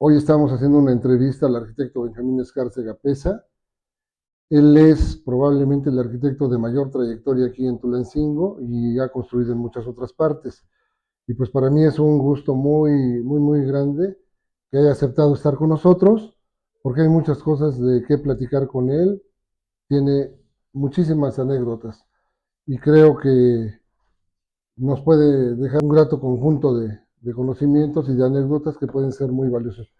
Hoy estamos haciendo una entrevista al arquitecto Benjamín Escárcega Peza. Él es probablemente el arquitecto de mayor trayectoria aquí en Tulancingo y ha construido en muchas otras partes. Y pues para mí es un gusto muy grande que haya aceptado estar con nosotros, porque hay muchas cosas de qué platicar con él. Tiene muchísimas anécdotas y creo que nos puede dejar un grato conjunto de conocimientos y de anécdotas que pueden ser muy valiosos.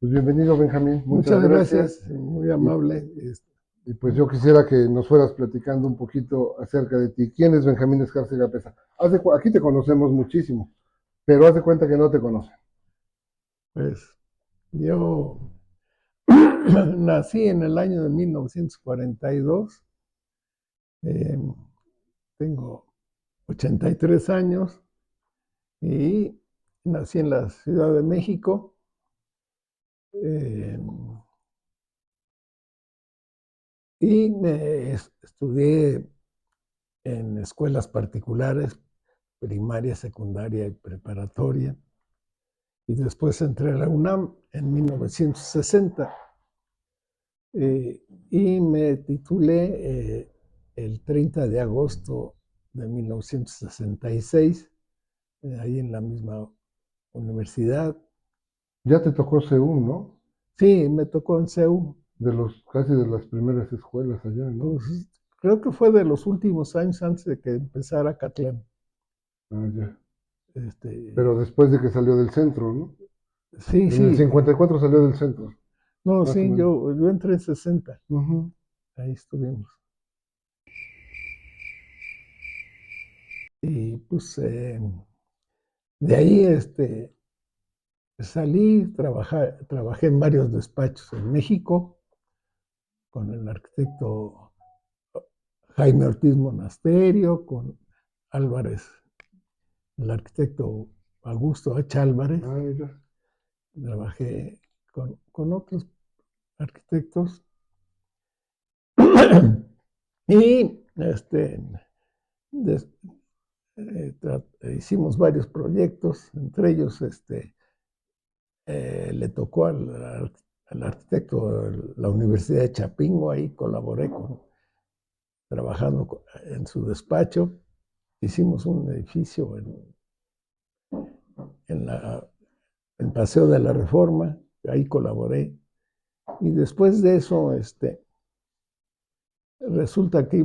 Pues bienvenido, Benjamín, muchas Muchas gracias. gracias, muy Y, amable. y pues yo quisiera que nos fueras platicando un poquito acerca de ti. ¿Quién es Benjamín Escárcega Peza? Aquí te conocemos muchísimo, pero haz de cuenta que no te conocen. Pues yo nací en el año de 1942, eh, tengo 83 años y nací en la Ciudad de México. eh, y estudié en escuelas particulares, primaria, secundaria y preparatoria. Y después entré a la UNAM en 1960. Y me titulé el 30 de agosto de 1966, ahí en la misma universidad. Ya te tocó CEU, ¿no? Sí, me tocó en CEU. Casi de las primeras escuelas allá, ¿no? Pues, creo que fue de los últimos años antes de que empezara Catlán. Ah, ya. Este, Pero después de que salió del centro, ¿no? sí, En el sí. 54 salió del centro, No, más o sí, menos. yo entré en 60. Ujú. Ahí estuvimos. Y pues de ahí salí, trabajé en varios despachos en México con el arquitecto Jaime Ortiz Monasterio, con Álvarez, el arquitecto Augusto H. Álvarez. Ah, mira. Trabajé con otros arquitectos y des, hicimos varios proyectos, entre ellos le tocó al arquitecto la Universidad de Chapingo, ahí colaboré trabajando en su despacho. Hicimos un edificio en el Paseo de la Reforma, ahí colaboré. Y después de eso, resulta que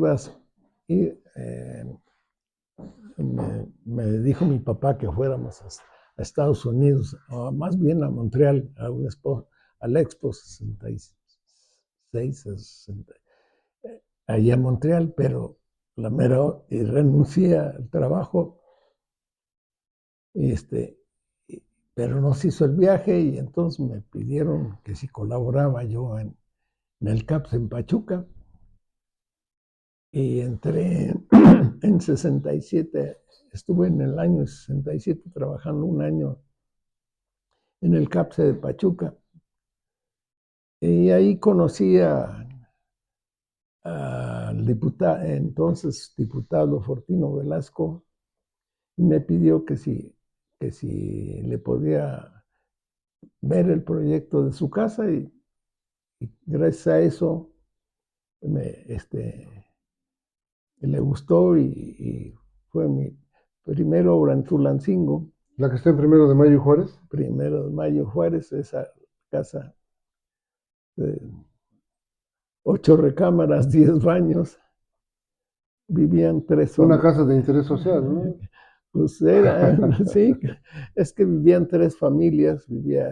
me dijo mi papá que fuéramos a Estados Unidos, o más bien a Montreal, al Expo 66, 60, allá en Montreal, pero y renuncié al trabajo, y pero no se hizo el viaje y entonces me pidieron que si colaboraba yo en el CAPS en Pachuca y entré en 67, estuve en el año 67 trabajando un año en el CAPS de Pachuca y ahí conocí al entonces diputado Fortino Velasco y me pidió que si le podía ver el proyecto de su casa y gracias a eso le gustó y fue mi primera obra en Tulancingo. La que está en Primero de Mayo y Juárez. Primero de Mayo Juárez, esa casa de 8 recámaras, 10 baños, vivían 3 Una familias. casa de interés social, ¿no? Pues era, sí, es que vivían 3 familias, vivía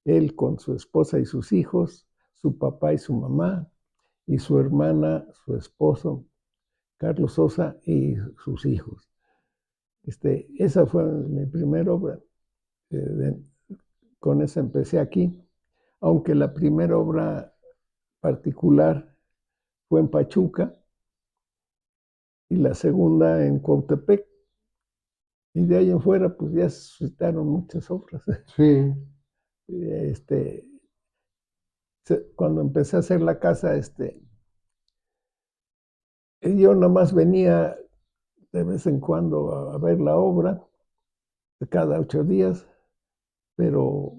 él con su esposa y sus hijos, su papá y su mamá, y su hermana, su esposo, Carlos Sosa, y sus hijos. Esa fue mi primera obra. Eh, con esa empecé aquí, aunque la primera obra particular fue en Pachuca y la segunda en Cuautepec. Y de ahí en fuera, pues ya se suscitaron muchas obras. Sí. Este, cuando empecé a hacer la casa, yo nada más venía de vez en cuando ver la obra, cada 8 días, pero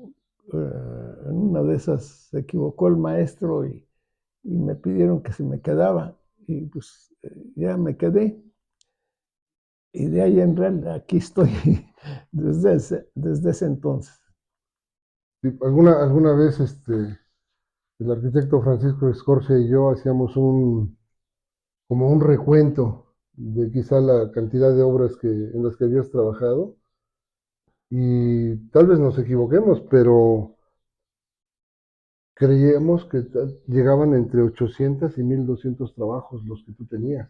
en una de esas se equivocó el maestro y me pidieron que se me quedaba, y pues ya me quedé. Y de ahí en realidad aquí estoy desde ese entonces. Sí, alguna vez el arquitecto Francisco Escorcia y yo hacíamos como un recuento de quizá la cantidad de obras en las que habías trabajado y tal vez nos equivoquemos, pero creíamos que llegaban entre 800 y 1200 trabajos los que tú tenías.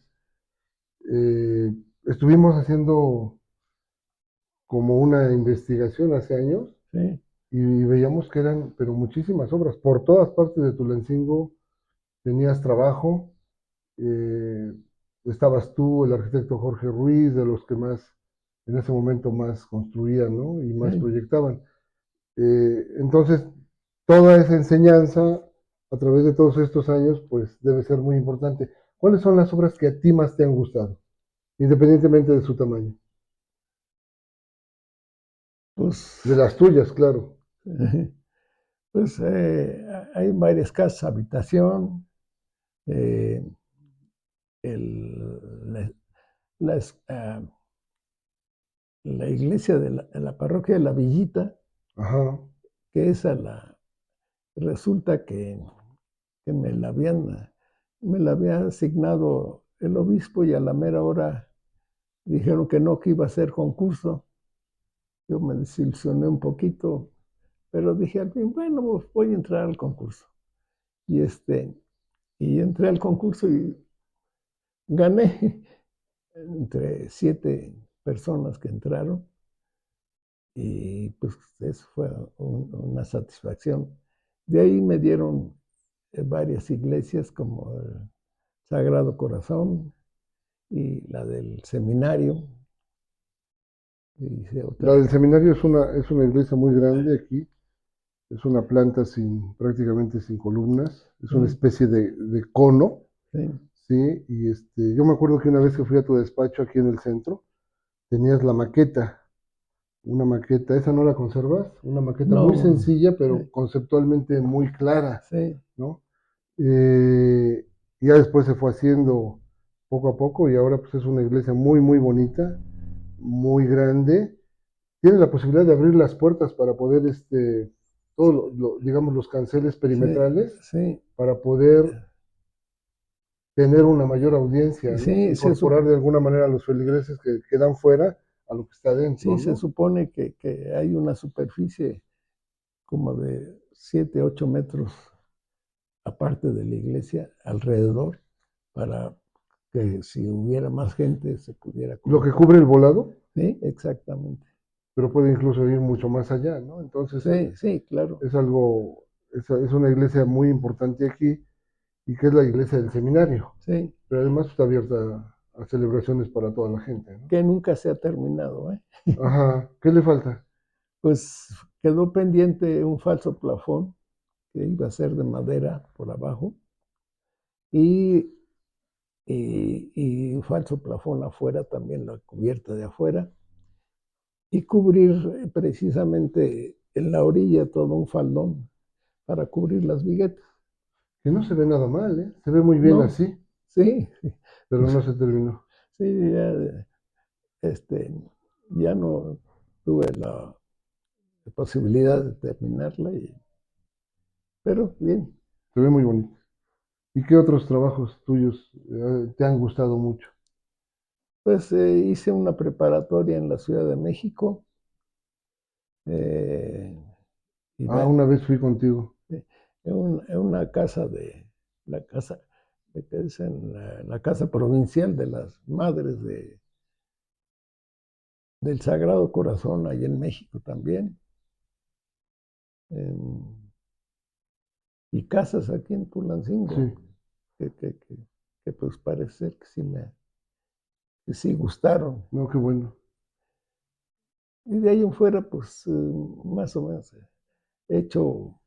Estuvimos haciendo como una investigación hace años ¿Sí? y veíamos que eran, pero muchísimas obras. Por todas partes de Tulancingo tenías trabajo. eh, Estabas tú, el arquitecto Jorge Ruiz, de los que más, en ese momento más construían, ¿no? Y más ¿Sí? proyectaban. Entonces, toda esa enseñanza a través de todos estos años, pues debe ser muy importante. ¿Cuáles son las obras que a ti más te han gustado, independientemente de su tamaño? De Pues, las tuyas, claro. pues hay varias casas, habitación, eh, el, la, las, la iglesia de la parroquia de la Villita, Ajá. que esa resulta que me la había asignado el obispo y a la mera hora dijeron que no, que iba a ser concurso. Yo me desilusioné un poquito, pero dije al fin, bueno, pues voy a entrar al concurso. Y, y entré al concurso y gané entre 7 personas que entraron. Y pues eso fue una satisfacción. De ahí me dieron varias iglesias como el Sagrado Corazón y la del seminario. Y hice La otras. del seminario es una iglesia muy grande aquí. Es una planta prácticamente sin columnas. Es una Sí, especie de cono, sí. ¿sí? Y yo me acuerdo que una vez que fui a tu despacho aquí en el centro, tenías la maqueta, una maqueta, ¿esa no la conservas? Una maqueta muy No, sencilla, pero sí, conceptualmente muy clara, sí, ¿no? Eh, ya después se fue haciendo poco a poco y ahora pues es una iglesia muy, muy bonita, muy grande. Tiene la posibilidad de abrir las puertas para poder, todos, digamos, los canceles sí, perimetrales, sí, para poder tener una mayor audiencia, ¿no? sí, Incorporar de alguna manera a los feligreses que quedan fuera a lo que está dentro, sí, se ¿no? supone que hay una superficie como de 7, 8 metros aparte de la iglesia, alrededor, para que si hubiera más gente se pudiera Lo que colocar. cubre el volado, Sí, exactamente. pero puede incluso ir mucho más allá, ¿no? Entonces, Sí, sí, claro. es algo, es una iglesia muy importante aquí y que es la iglesia del seminario, Sí, pero además está abierta a celebraciones para toda la gente, ¿no? que nunca se ha terminado, ¿eh? Ajá, ¿qué le falta? Pues quedó pendiente un falso plafón que iba a ser de madera por abajo y, y un falso plafón afuera, también la cubierta de afuera, y cubrir precisamente en la orilla todo un faldón para cubrir las viguetas. Que no se ve nada mal, ¿eh? Se ve muy bien No, así, sí, pero pues no se terminó. sí, ya, este, ya no tuve la posibilidad de terminarla, pero bien. Se ve muy bonito. ¿Y qué otros trabajos tuyos te han gustado mucho? Pues hice una preparatoria en la Ciudad de México, eh, y Ah, una vez fui contigo. en una casa la casa, que es en la casa provincial de las madres del Sagrado Corazón, ahí en México también, em, y casas aquí en Sí, Tulancingo, que, que, que, que pues parece ser que sí gustaron. no, qué bueno. Y de ahí en fuera, pues más o menos he hecho,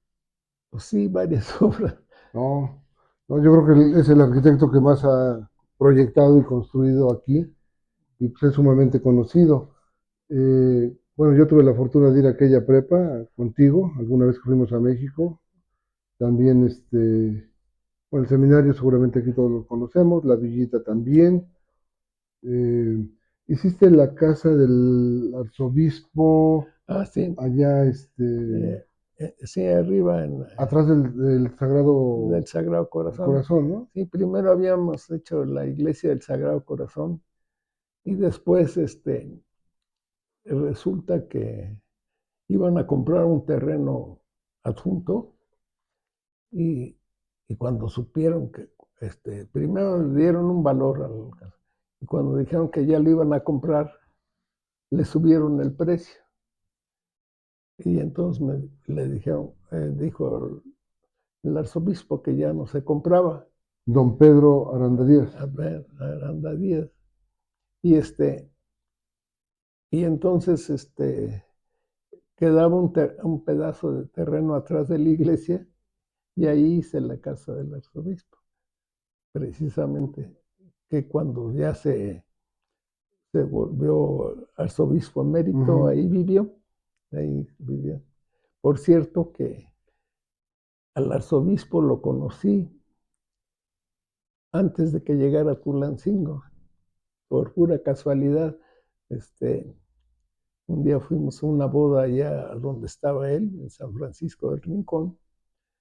pues sí, varias obras. No, no, yo creo que es el arquitecto que más ha proyectado y construido aquí y pues es sumamente conocido. Bueno, yo tuve la fortuna de ir a aquella prepa contigo, alguna vez que fuimos a México. También, bueno, el seminario seguramente aquí todos lo conocemos, la villita también. Eh, Hiciste la casa del arzobispo Ah, sí, allá, eh, sí, arriba atrás del del Sagrado Sagrado Corazón. Corazón, ¿no? Sí, primero habíamos hecho la iglesia del Sagrado Corazón y después resulta que iban a comprar un terreno adjunto y, y cuando supieron que, primero le dieron un valor al caso, y cuando dijeron que ya lo iban a comprar, le subieron el precio. Y entonces le dijeron, dijo el arzobispo que ya no se compraba. Don Pedro Aranda Díaz. A ver, Aranda Díaz. Y y entonces quedaba un pedazo de terreno atrás de la iglesia y ahí hice la casa del arzobispo. Precisamente que cuando ya se volvió arzobispo emérito, ahí vivió. Por cierto que al arzobispo lo conocí antes de que llegara a Tulancingo, por pura casualidad. Este, un día fuimos a una boda allá donde estaba él, en San Francisco del Rincón,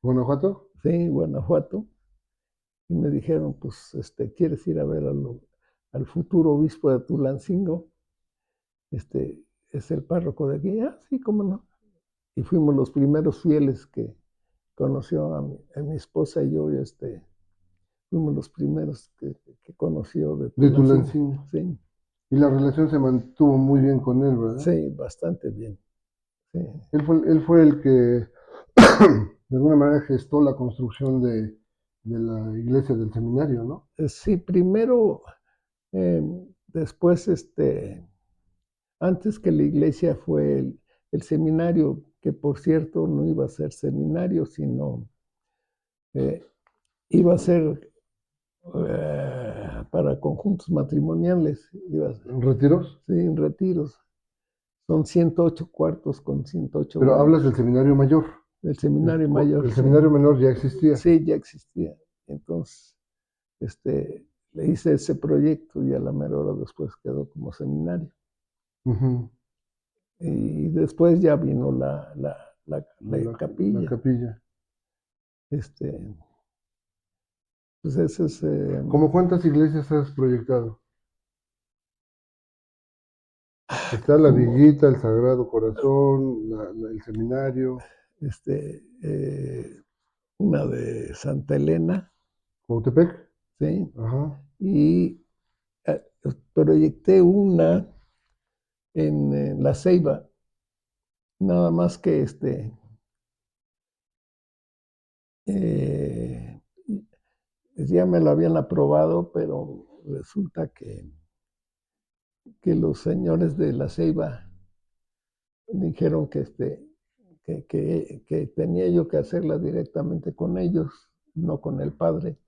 ¿Guanajuato? sí, Guanajuato, y me dijeron, pues, ¿quieres ir a ver al futuro obispo de Tulancingo? Es el párroco de aquí. Ah, sí, cómo no. Y fuimos los primeros fieles que conoció a mi esposa y yo, fuimos los primeros que conoció de De Tulancingo. Tulancingo. Sí, Y la relación se mantuvo muy bien con él, ¿verdad? sí, bastante bien. Sí. Él fue el que de alguna manera gestó la construcción de la iglesia del seminario, ¿no? Sí, primero, eh, después, antes que la iglesia fue el seminario, que por cierto no iba a ser seminario, sino eh, iba a ser para conjuntos matrimoniales, iba a ser, ¿Retiros? sí, en retiros. Son 108 cuartos con 108 Pero hablas baños. del seminario mayor. El seminario mayor, El sí. seminario menor ya existía. Sí, ya existía. Entonces, le hice ese proyecto y a la mera hora después quedó como seminario. Ujú. Y después ya vino la La capilla. capilla. Este, pues ese es, ¿Cómo cuántas iglesias has proyectado? Está la como, Villita, el Sagrado Corazón, el seminario, una de Santa Elena, Cuautepec. ¿sí? Ajá. Y eh, proyecté una en La Ceiba, nada más que eh, ya me lo habían aprobado, pero resulta que los señores de La Ceiba dijeron que tenía yo que hacerla directamente con ellos, no con el padre.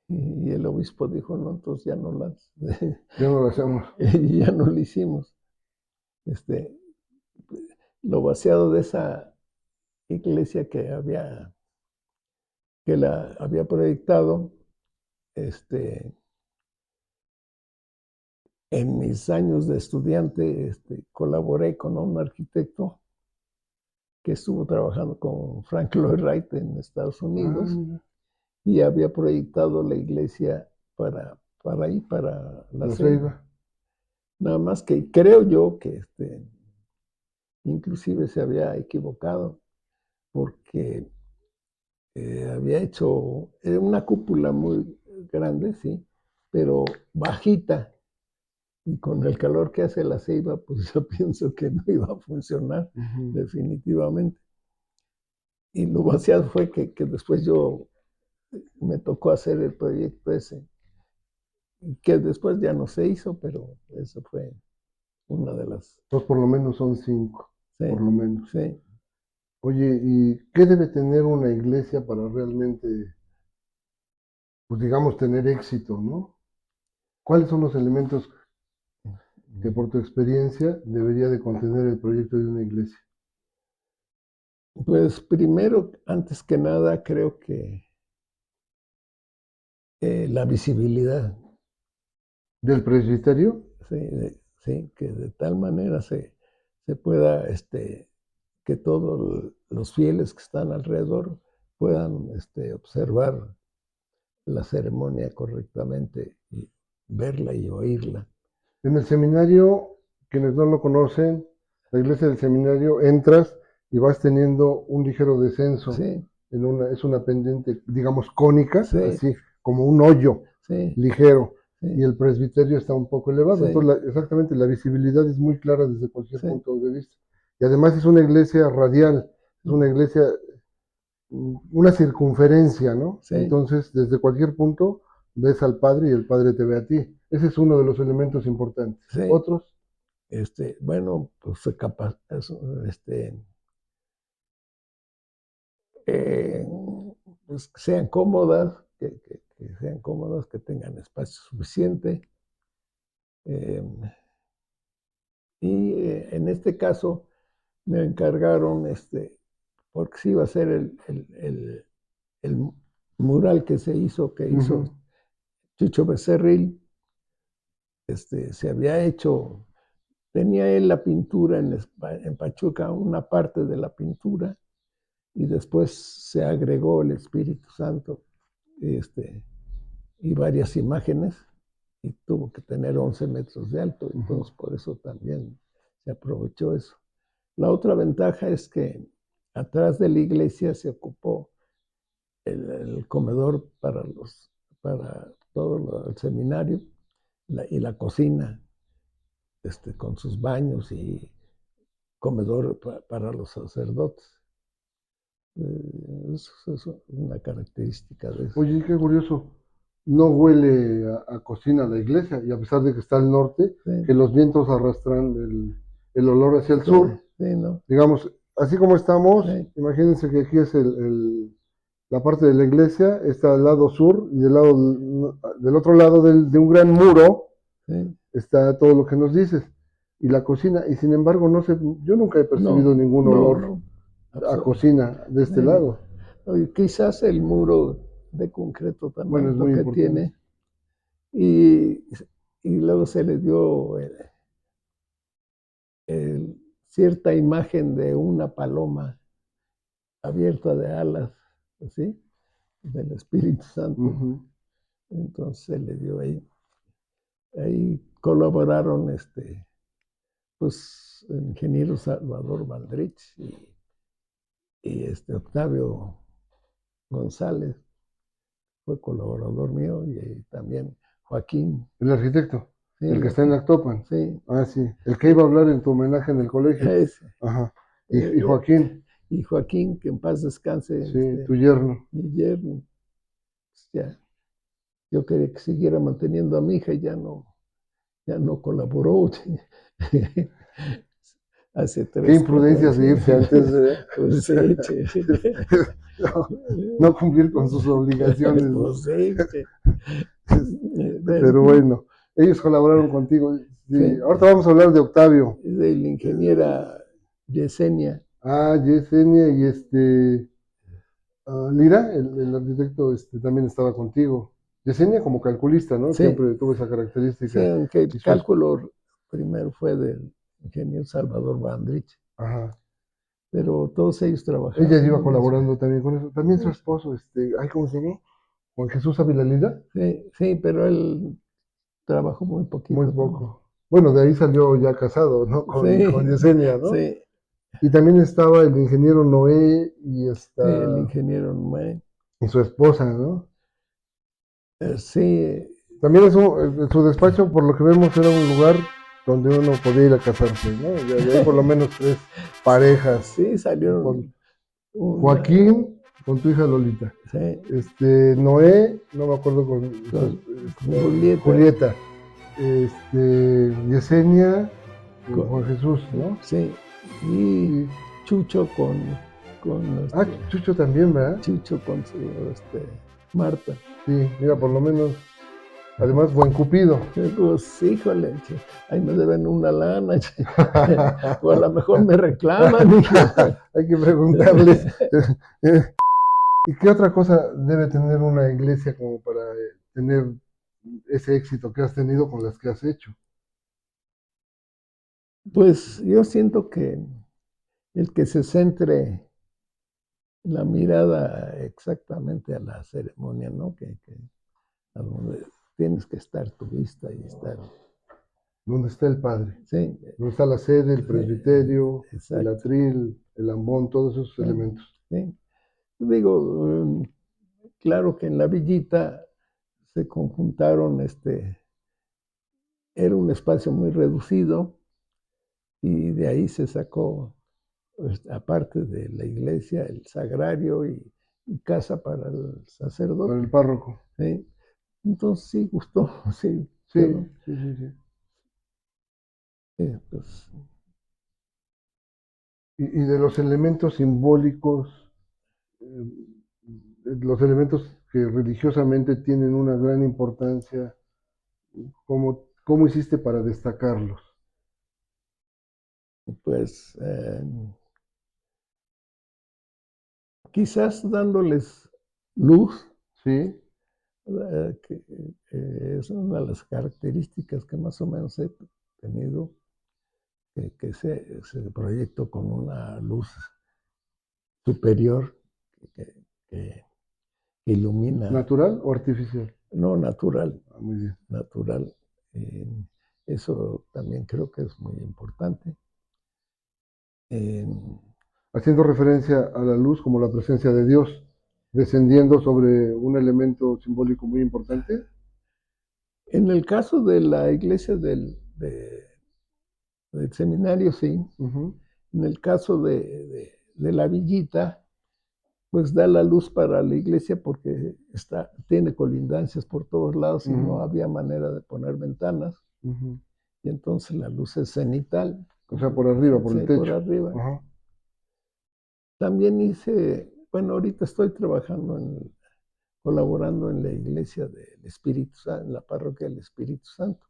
Y el obispo dijo, no, entonces ya no las, Ya no lo hacemos. y ya no lo hicimos. Este, lo vaciado de esa iglesia que la había proyectado, este, en mis años de estudiante, colaboré con un arquitecto que estuvo trabajando con Frank Lloyd Wright en Estados Ah, Unidos mira. y había proyectado la iglesia para ahí, para La La Ceiba. Ceiba. Nada más que creo yo que inclusive se había equivocado porque había hecho una cúpula muy grande, sí, pero bajita. Y con el calor que hace La Ceiba, pues yo pienso que no iba a funcionar Ujú. definitivamente. Y lo vaciado fue que después me tocó hacer el proyecto ese, que después ya no se hizo, pero eso fue una de las... Pues por lo menos son 5, Sí, por lo menos. sí. Oye, ¿y qué debe tener una iglesia para realmente, pues digamos, tener éxito, ¿no? ¿Cuáles son los elementos? que por tu experiencia debería de contener el proyecto de una iglesia? Pues primero, antes que nada, creo que la visibilidad, ¿Del presbiterio? sí, sí, que de tal manera se pueda, que todos los fieles que están alrededor puedan observar la ceremonia correctamente y verla y oírla. En el seminario, quienes no lo conocen, la iglesia del seminario, entras y vas teniendo un ligero descenso. Sí, Es una pendiente, digamos, cónica, sí, así como un hoyo sí, ligero, y sí, el presbiterio está un poco elevado. sí, Entonces, exactamente, la visibilidad es muy clara desde cualquier sí, punto de vista. Y además es una iglesia radial, es una iglesia, una circunferencia, ¿no? sí, Entonces, desde cualquier punto ves al Padre y el Padre te ve a ti. Ese es uno de los elementos importantes. sí. Otros, Bueno, pues eh, pues que sean cómodas, que sean cómodas, que tengan espacio suficiente. eh, y en este caso me encargaron, porque sí iba a ser el mural que hizo Chucho Becerril. Se había hecho, tenía él la pintura en Pachuca, una parte de la pintura, y después se agregó el Espíritu Santo, y varias imágenes, y tuvo que tener 11 metros de alto, entonces por eso también se aprovechó eso. La otra ventaja es que atrás de la iglesia se ocupó el comedor para todo el seminario y la cocina, con sus baños y comedor para los sacerdotes. Eso es una característica de eso. oye, qué curioso, no huele a cocina la iglesia, y a pesar de que está al norte, Sí, que los vientos arrastran el olor hacia el sí, sur, sí, ¿no? digamos, así como estamos, Sí, imagínense que aquí es la parte de la iglesia, está al lado sur, y del otro lado de un gran muro sí. está todo lo que nos dices, y la cocina, y sin embargo, no sé, yo nunca he percibido No, ningún no, olor no. a cocina de este lado. Oye, quizás el muro de concreto tan Bueno, es alto muy que importante. tiene, y, y luego se le dio cierta imagen de una paloma abierta de alas, ¿sí? Del Espíritu Santo. Ujú. Entonces se le dio ahí. Ahí colaboraron pues, el ingeniero Salvador Valdrich y Octavio González, fue colaborador mío, y también Joaquín. El arquitecto, Sí, el que está en Actopan. sí, Ah, sí, el que iba a hablar en tu homenaje en el colegio. ese. Ajá. Y Eh, Joaquín, y Joaquín, que en paz descanse, sí, tu yerno. mi yerno. Pues ya, yo quería que siguiera manteniendo a mi hija y ya no colaboró. Hace Qué 3, 4 imprudencias años. de irse antes de, Pues sí, che. no, no cumplir con sus obligaciones, ¿no? Pues sí, che. Pero bueno, ellos colaboraron contigo. Sí. Sí, Ahorita vamos a hablar de Octavio. de la ingeniera Yesenia. Ah, Yesenia y Lira, el arquitecto, también estaba contigo. Yesenia como calculista, ¿no? Sí, Siempre tuvo esa sí, característica. aunque Y el cálculo primero fue del ingeniero Salvador Bandrich, ajá. pero todos ellos trabajaron Ella iba muy bien. colaborando también con eso. También su esposo, ay, ¿cómo se llama? Juan Jesús Ávila Lira, Sí, sí, pero él trabajó muy muy poquito, ¿no? poco. Bueno, de ahí salió ya casado, ¿no? Con Sí, Yesenia, ¿no? sí, Y también estaba el ingeniero Noé sí, el ingeniero Noé. y su esposa, ¿no? Sí, También su despacho, por lo que vemos, era un lugar donde uno podía ir a casarse, ¿no? De ahí por lo menos 3 parejas. sí, Con salieron una, Joaquín, con tu hija Lolita. sí, Noé, no me acuerdo con Julieta, Julieta. Yesenia, Juan con, Jesús, ¿no? sí, y Y, Chucho con Chucho también, ¿verdad? Chucho con Marta. Sí, mira, por lo menos Además, buen cupido. Pues, híjole, ahí me deben una lana, o a lo mejor me reclaman. Hay que preguntarles. ¿Y qué otra cosa debe tener una iglesia como para tener ese éxito que has tenido con las que has hecho? Pues yo siento que el que se centre la mirada exactamente a la ceremonia, ¿no? A donde tienes que estar tu vista y estar. ¿Dónde está el Padre? Sí, ¿Dónde está la sede, el presbiterio, el exacto. atril, el ambón, todos esos elementos? Sí. Digo, claro que en la villita se conjuntaron, era un espacio muy reducido y de ahí se sacó, pues, aparte de la iglesia, el sagrario y casa para el Para sacerdote. el párroco. ¿Sí? Entonces sí gustó, sí. Sí, Pero, sí. pues, Y de los elementos simbólicos, eh, los elementos que religiosamente tienen una gran importancia, ¿cómo hiciste para destacarlos? pues quizás dándoles luz, ¿Sí? que es una de las características que más o menos he tenido, que se proyecto con una luz superior que, que ilumina, ¿Natural o artificial? no natural, Ah, muy bien. natural. Eh, Eso también creo que es muy importante. Eh, Haciendo referencia a la luz como la presencia de Dios, descendiendo sobre un elemento simbólico muy importante. en el caso de la iglesia del seminario, sí. Ujú, En el caso de la villita, pues da la luz para la iglesia porque tiene colindancias por todos lados y no ujú, había manera de poner ventanas. ujú. Y entonces la luz es cenital, O sea, por arriba, por sí, el por techo. arriba. Ajá. También bueno, ahorita estoy colaborando en la iglesia del Espíritu Santo, en la parroquia del Espíritu Santo.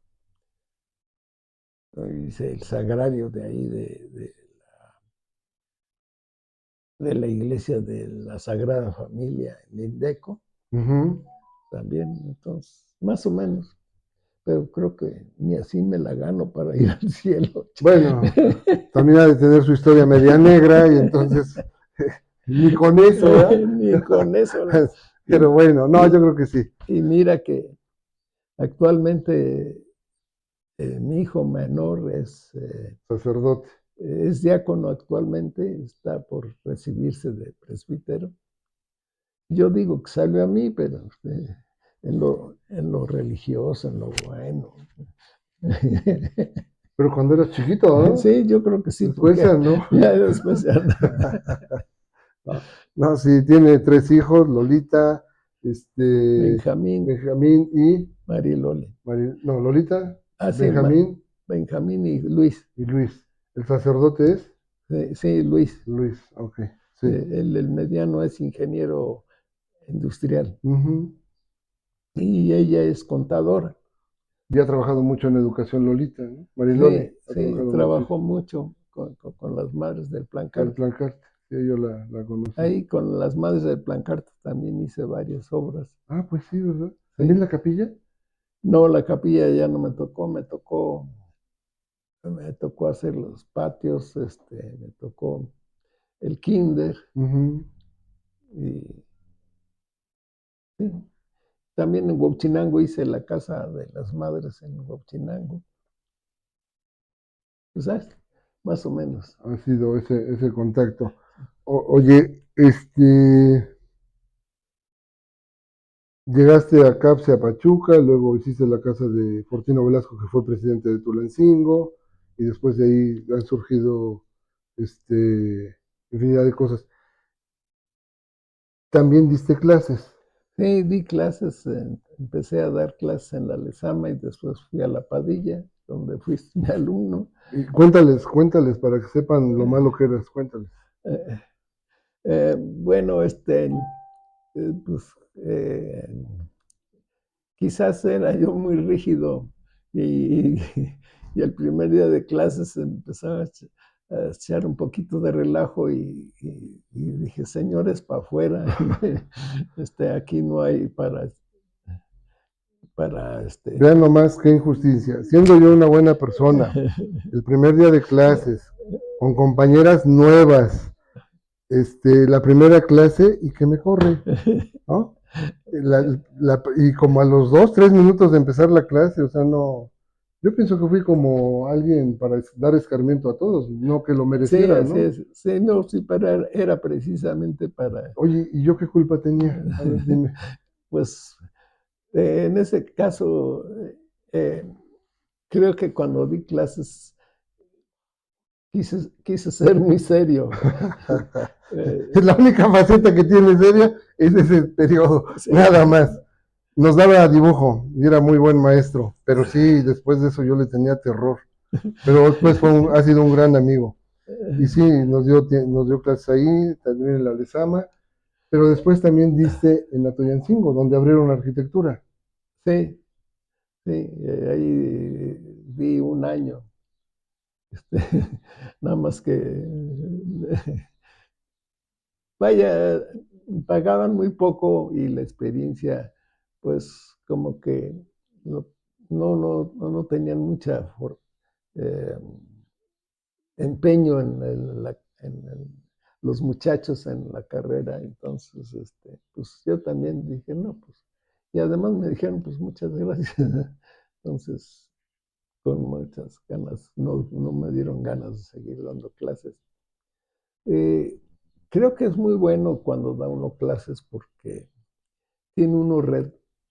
Hice el sagrario de ahí, de la iglesia de la Sagrada Familia en Indeco, Ujú. también, entonces, más o menos. Pero creo que ni así me la gano para ir al cielo. Bueno, también ha de tener su historia media negra y entonces ni con eso, ¿verdad? Ni con eso, ¿no? Pero bueno, no, yo creo que sí. Y mira que actualmente mi hijo menor Sacerdote. es diácono actualmente, está por recibirse de presbítero. Yo digo que salió a mí, pero en lo religioso, en lo bueno. Pero cuando eras chiquito, ¿no? Sí, yo creo que sí, Después porque ya no. ya después ya no. No, no, sí, tiene 3 hijos, Lolita, Benjamín, Benjamín y Mariloli. No, Lolita, Ah, sí, Benjamín Benjamín y Luis. y Luis. El sacerdote es Sí, Luis. Luis, ok, sí. El mediano es ingeniero industrial Ujú. y ella es contadora. Y ha trabajado mucho en educación Lolita, ¿no? Mariloli Sí, ha sí, trabajado trabajó muchísimo. mucho con las madres del El Plancarte. Plancarte, sí, yo la conocí. Ahí con las madres del Plancarte también hice varias obras. Ah, pues sí, ¿verdad? ¿También Sí. la capilla? No, la capilla ya no me tocó hacer los patios, me tocó el kinder Ujú. y sí. También en Huauchinango hice la casa de las madres en Huauchinango. Pues, ¿sabes? Más o menos. Ha sido ese contacto. Oye, llegaste a CAPSE a Pachuca, luego hiciste la casa de Fortino Velasco, que fue presidente de Tulancingo, y después de ahí han surgido infinidad de cosas. También diste clases. Sí, di clases, empecé a dar clases en la Lezama y después fui a la Padilla, donde fuiste mi alumno. Y cuéntales para que sepan lo malo que eras, cuéntales. Eh, bueno, pues, quizás era yo muy rígido y, y el primer día de clases empezaba a echar un poquito de relajo y dije, señores, para afuera, aquí no hay para Vean nomás qué injusticia. Siendo yo una buena persona, el primer día de clases, con compañeras nuevas, la primera clase y que me corre, ¿no? Y como a los 2, 3 minutos de empezar la clase, o sea, no, yo pienso que fui como alguien para dar escarmiento a todos, no que lo Sí, merecieran, así ¿no? es. Sí, no, sí, pero era precisamente para, Oye, ¿y yo qué culpa tenía? A ver, dime. pues, en ese caso, eh, creo que cuando di clases quise ser muy serio. Es la única faceta que tiene seria es ese periodo, Sí, nada más. Nos daba dibujo y era muy buen maestro, pero sí, después de eso yo le tenía terror. Pero después ha sido un gran amigo. Y sí, nos dio clases ahí, también en la Lezama, pero después también diste en Atoyancingo, donde abrieron arquitectura. sí, sí, ahí di un año. Este, nada más que, vaya, pagaban muy poco y la experiencia, pues como que no, no tenían mucha eh, empeño los muchachos en la carrera. Entonces, pues yo también dije, no, pues, y además me dijeron, pues muchas gracias. Entonces, con muchas ganas, no me dieron ganas de seguir dando clases. Eh, Creo que es muy bueno cuando da uno clases porque tiene uno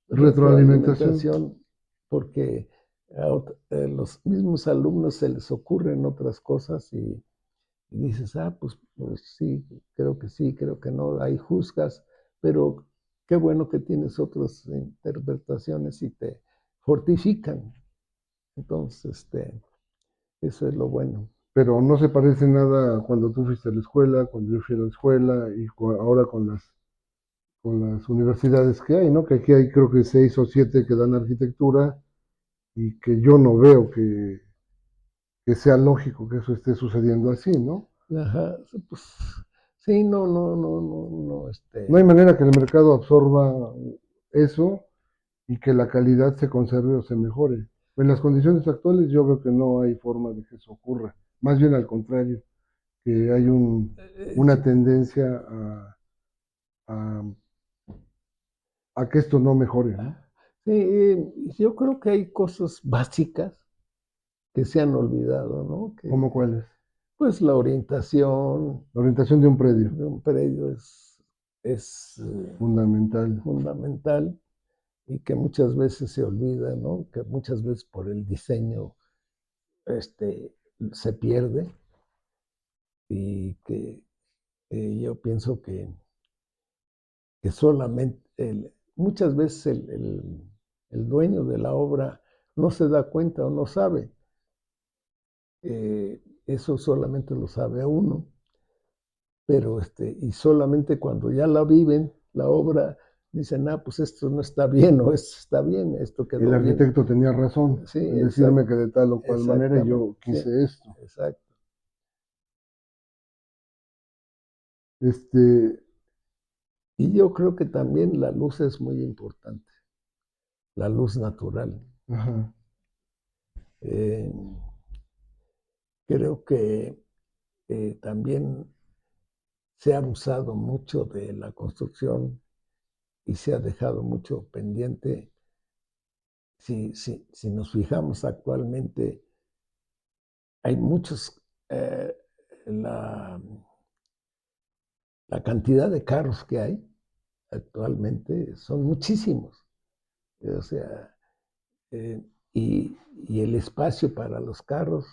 Retroalimentación. retroalimentación, porque a los mismos alumnos se les ocurren otras cosas y dices, pues sí, creo que no, hay juzgas, pero qué bueno que tienes otras interpretaciones y te fortifican. Entonces, eso es lo bueno. Pero no se parece nada a cuando tú fuiste a la escuela, cuando yo fui a la escuela y ahora con las universidades que hay, ¿no? Que aquí hay creo que 6 o 7 que dan arquitectura y que yo no veo que sea lógico que eso esté sucediendo así, ¿no? Ajá, pues sí, no, No hay manera que el mercado absorba eso y que la calidad se conserve o se mejore. En las condiciones actuales yo veo que no hay forma de que eso ocurra. Más bien al contrario, que hay una sí, tendencia a, a que esto no mejore, ¿no? yo creo que hay cosas básicas que se han olvidado, ¿no? ¿Cómo cuál es? Pues la orientación La orientación de un predio, de un predio es fundamental. fundamental y que muchas veces se olvida, ¿no? Que muchas veces por el diseño este, se pierde y que yo pienso que solamente, muchas veces el dueño de la obra no se da cuenta o no sabe. Eso solamente lo sabe a uno, pero y solamente cuando ya la viven, la obra, dicen, pues esto no está bien o esto está bien, esto El quedó bien. arquitecto tenía razón Sí, en decirme que de tal o cual manera exactamente, yo sí, quise esto. exacto. Este, Y yo creo que también la luz es muy importante, la luz natural. ajá. Eh, Creo que también se ha abusado mucho de la construcción y se ha dejado mucho pendiente. Si nos fijamos actualmente, hay muchos, eh, la, la cantidad de carros que hay actualmente son muchísimos. O sea, eh, y el espacio para los carros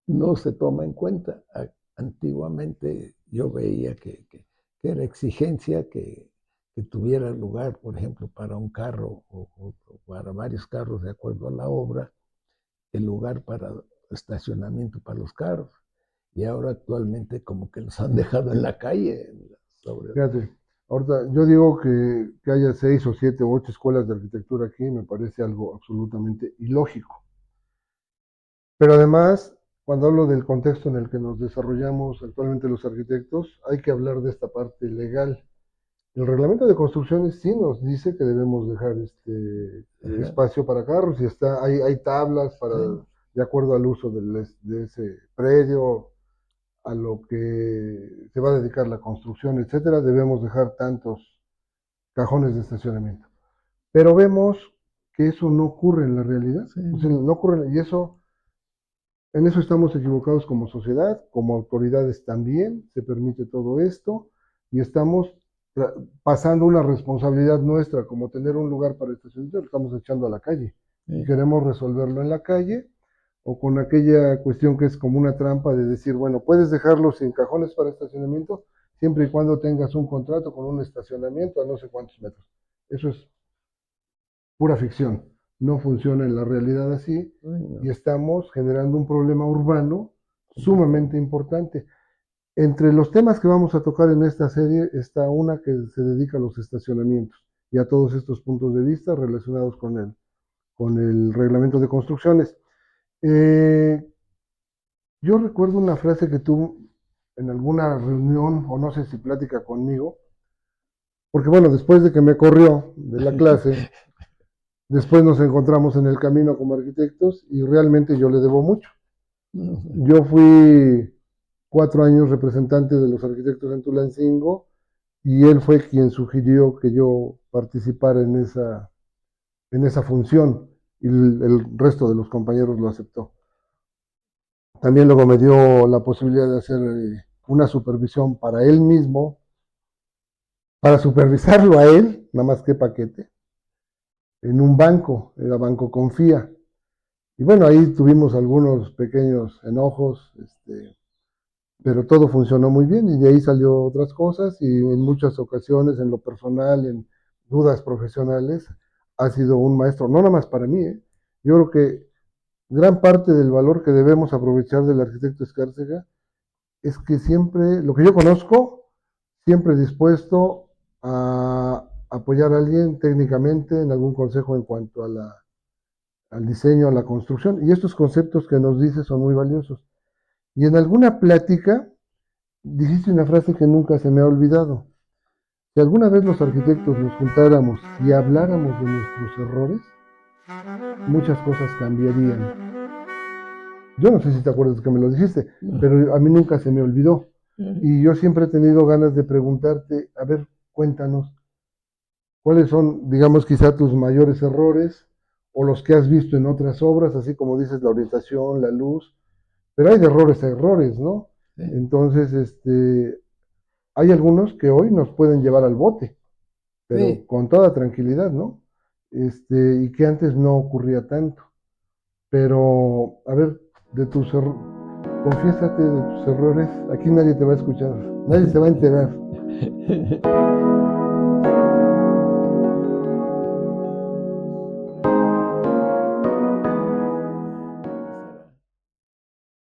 no se toma en cuenta. Antiguamente yo veía que era exigencia que tuviera lugar, por ejemplo, para un carro o para varios carros de acuerdo a la obra, el lugar para estacionamiento para los carros. Y ahora actualmente como que los han dejado en la calle. Sobre... Fíjate, Ahorita, yo digo que haya 6 o 7 o 8 escuelas de arquitectura aquí, me parece algo absolutamente ilógico. Pero además, cuando hablo del contexto en el que nos desarrollamos actualmente los arquitectos, hay que hablar de esta parte legal. El reglamento de construcciones sí nos dice que debemos dejar Ajá, espacio para carros y hay tablas para, sí, de acuerdo al uso de ese predio, a lo que se va a dedicar la construcción, etcétera, debemos dejar tantos cajones de estacionamiento. Pero vemos que eso no ocurre en la realidad, sí, o sea, no ocurre, y en eso estamos equivocados como sociedad, como autoridades también, se permite todo esto, y estamos pasando una responsabilidad nuestra, como tener un lugar para estacionamiento, lo estamos echando a la calle. Y sí, queremos resolverlo en la calle, o con aquella cuestión que es como una trampa de decir, bueno, puedes dejarlo sin cajones para estacionamiento, siempre y cuando tengas un contrato con un estacionamiento a no sé cuántos metros. Eso es pura ficción. No funciona en la realidad así ay, y no, estamos generando un problema urbano sumamente importante. Entre los temas que vamos a tocar en esta serie está una que se dedica a los estacionamientos y a todos estos puntos de vista relacionados con el reglamento de construcciones. Eh, yo recuerdo una frase que tú en alguna reunión, o no sé si plática conmigo, porque bueno, después de que me corrió de la clase, después nos encontramos en el camino como arquitectos y realmente yo le debo mucho. no sé, Yo fui 4 años representante de los arquitectos en Tulancingo y él fue quien sugirió que yo participara en esa función y el resto de los compañeros lo aceptó. También luego me dio la posibilidad de hacer una supervisión para él mismo, para supervisarlo a él, nada más que paquete, en un banco, era Banco Confía. Y bueno, ahí tuvimos algunos pequeños enojos, pero todo funcionó muy bien y de ahí salió otras cosas y en muchas ocasiones, en lo personal, en dudas profesionales, ha sido un maestro, no nada más para mí, ¿eh? Yo creo que gran parte del valor que debemos aprovechar del arquitecto Escárcega es que siempre, lo que yo conozco, siempre dispuesto a apoyar a alguien técnicamente en algún consejo en cuanto a al diseño, a la construcción. Y estos conceptos que nos dice son muy valiosos. Y en alguna plática dijiste una frase que nunca se me ha olvidado. Si alguna vez los arquitectos nos juntáramos y habláramos de nuestros errores, muchas cosas cambiarían. Yo no sé si te acuerdas que me lo dijiste, no, pero a mí nunca se me olvidó. eh, Y yo siempre he tenido ganas de preguntarte, a ver, cuéntanos, ¿cuáles son, digamos, quizá tus mayores errores o los que has visto en otras obras, así como dices, la orientación, la luz? Pero hay de errores a errores, ¿no? sí, Entonces, hay algunos que hoy nos pueden llevar al bote, pero sí, con toda tranquilidad, ¿no? Y que antes no ocurría tanto. Pero, a ver, de tus errores, confiésate de tus errores, aquí nadie te va a escuchar, nadie se va a enterar.